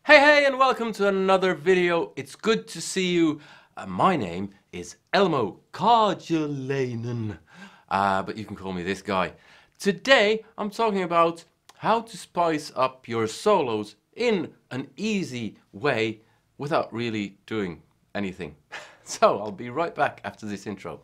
Hey, and welcome to another video. It's good to see you. My name is Elmo Karjalainen, but you can call me this guy. Today, I'm talking about how to spice up your solos in an easy way without really doing anything. So, I'll be right back after this intro.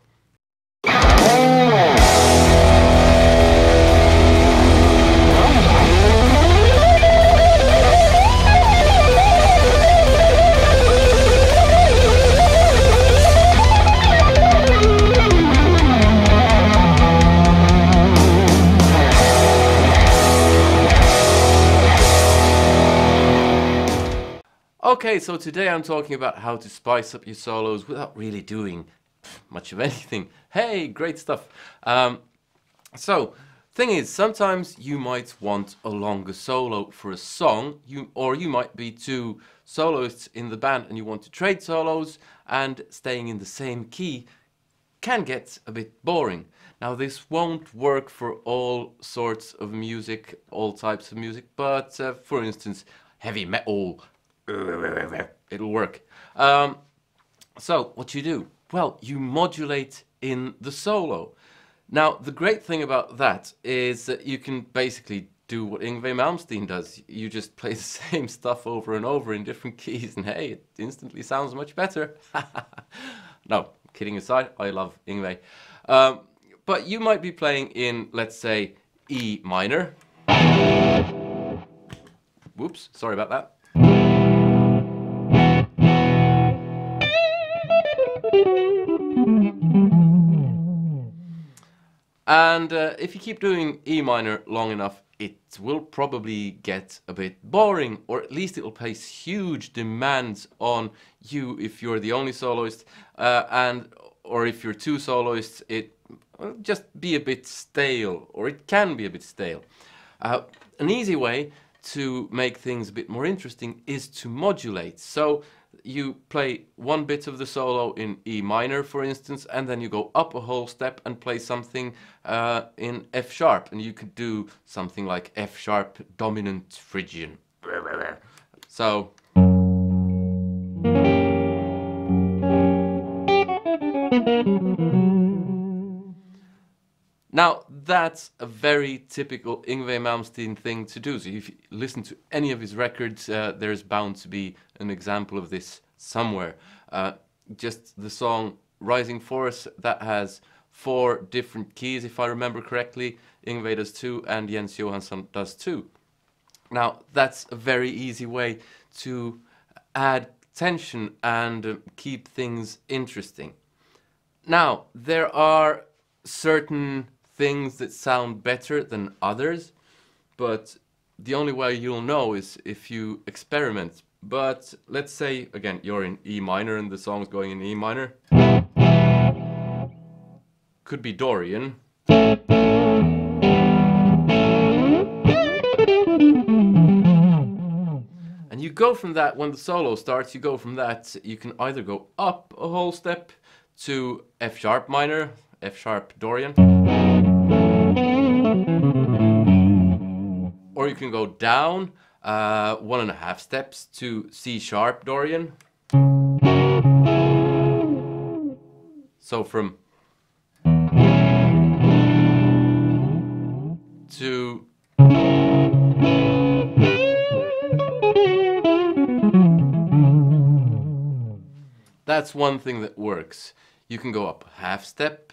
Okay, so today I'm talking about how to spice up your solos without really doing much of anything. Hey, great stuff. Thing is, sometimes you might want a longer solo for a song, or you might be two soloists in the band and you want to trade solos, and staying in the same key can get a bit boring. Now, this won't work for all sorts of music, all types of music, but for instance, heavy metal, it'll work. So what you do? Well, you modulate in the solo. Now, the great thing about that is that you can basically do what Yngwie Malmsteen does. You just play the same stuff over and over in different keys, and hey, it instantly sounds much better. No, kidding aside, I love Yngwie. But you might be playing in, let's say, E minor. Whoops, sorry about that. And if you keep doing E minor long enough, it will probably get a bit boring, or at least it will place huge demands on you if you're the only soloist, or if you're two soloists, it will just be a bit stale, or it can be a bit stale. An easy way to make things a bit more interesting is to modulate. So you play one bit of the solo in E minor, for instance, and then you go up a whole step and play something in F sharp, and you could do something like F sharp dominant Phrygian. So now, that's a very typical Yngwie Malmsteen thing to do. So if you listen to any of his records, there's bound to be an example of this somewhere. Just the song Rising Force, that has 4 different keys, if I remember correctly. Yngwie does 2 and Jens Johansson does 2. Now, that's a very easy way to add tension and keep things interesting. Now, there are certain things that sound better than others, but the only way you'll know is if you experiment. But let's say, again, you're in E minor and the song's going in E minor. Could be Dorian. And you go from that, when the solo starts, you go from that, you can either go up a whole step to F sharp minor, F sharp Dorian, or you can go down 1.5 steps to C sharp Dorian. So from to that's one thing that works. You can go up a half step,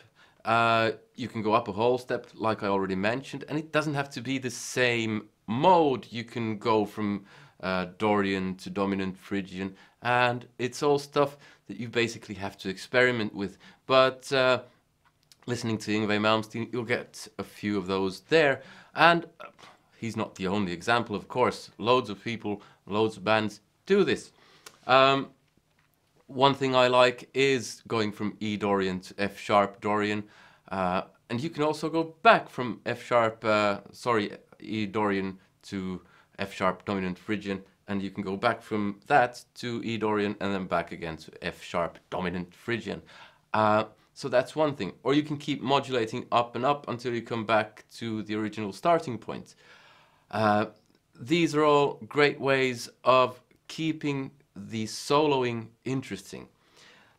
you can go up a whole step, like I already mentioned, and it doesn't have to be the same mode. You can go from Dorian to dominant Phrygian, and it's all stuff that you basically have to experiment with. But listening to Yngwie Malmsteen, you'll get a few of those there, and he's not the only example, of course. Loads of people, loads of bands do this. One thing I like is going from E Dorian to F sharp Dorian, and you can also go back from E Dorian to F sharp dominant Phrygian, and you can go back from that to E Dorian and then back again to F sharp dominant Phrygian. So that's one thing. Or you can keep modulating up and up until you come back to the original starting point. These are all great ways of keeping the soloing interesting.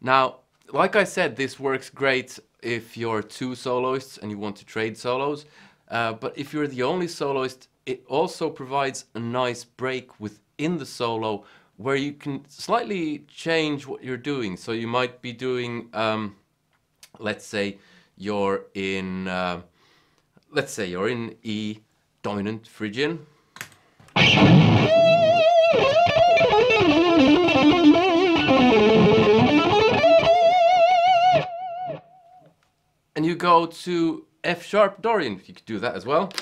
Now, like I said, this works great if you're two soloists and you want to trade solos, but if you're the only soloist, it also provides a nice break within the solo where you can slightly change what you're doing. So you might be doing, let's say you're in E dominant Phrygian. And you go to F sharp Dorian. You could do that as well.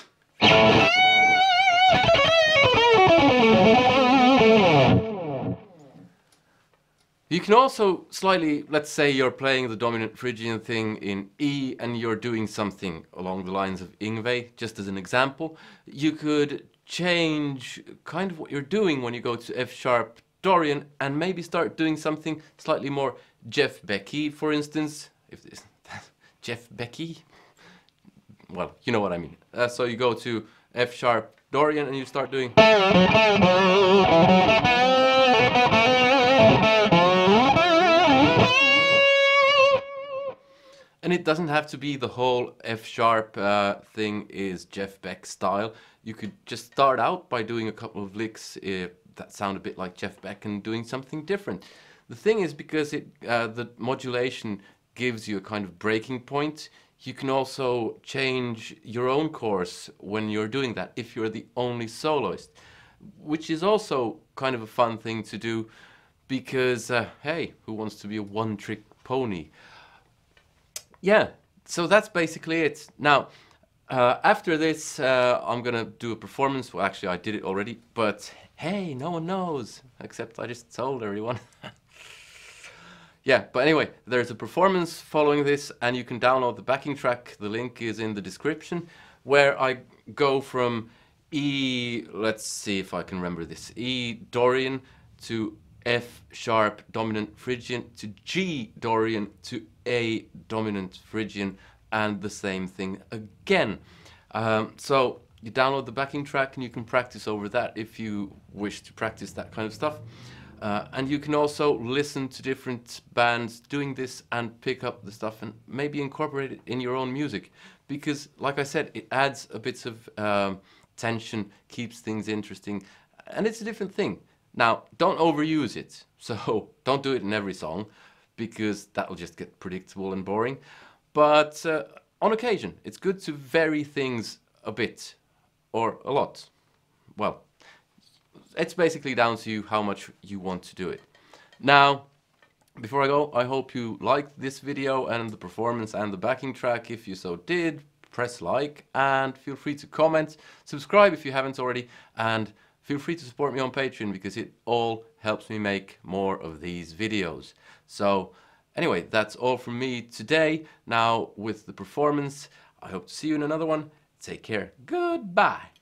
You can also slightly, let's say you're playing the dominant Phrygian thing in E and you're doing something along the lines of Yngwie, just as an example. You could change kind of what you're doing when you go to F sharp Dorian and maybe start doing something slightly more Jeff Becky, for instance. If this Jeff Becky? Well, you know what I mean. So you go to F sharp Dorian and you start doing. And it doesn't have to be the whole F sharp thing is Jeff Beck style. You could just start out by doing a couple of licks that sound a bit like Jeff Beck and doing something different. The thing is, because the modulation gives you a kind of breaking point, you can also change your own course when you're doing that if you're the only soloist, which is also kind of a fun thing to do because, hey, who wants to be a one-trick pony? Yeah, so that's basically it. Now, after this, I'm gonna do a performance. Well, actually, I did it already, but hey, no one knows, except I just told everyone. Yeah, but anyway, there's a performance following this, and you can download the backing track. The link is in the description, where I go from E, let's see if I can remember this, E Dorian to F sharp dominant Phrygian to G Dorian to A dominant Phrygian, and the same thing again. So you download the backing track and you can practice over that if you wish to practice that kind of stuff. And you can also listen to different bands doing this and pick up the stuff and maybe incorporate it in your own music. Because, like I said, it adds a bit of tension, keeps things interesting, and it's a different thing. Now, don't overuse it. So don't do it in every song, because that will just get predictable and boring. But on occasion, it's good to vary things a bit, or a lot. Well, it's basically down to you how much you want to do it. Now, before I go, I hope you liked this video and the performance and the backing track. If you so did, press like and feel free to comment, subscribe if you haven't already, and feel free to support me on Patreon because it all helps me make more of these videos. So anyway, that's all from me today. Now with the performance, I hope to see you in another one. Take care. Goodbye.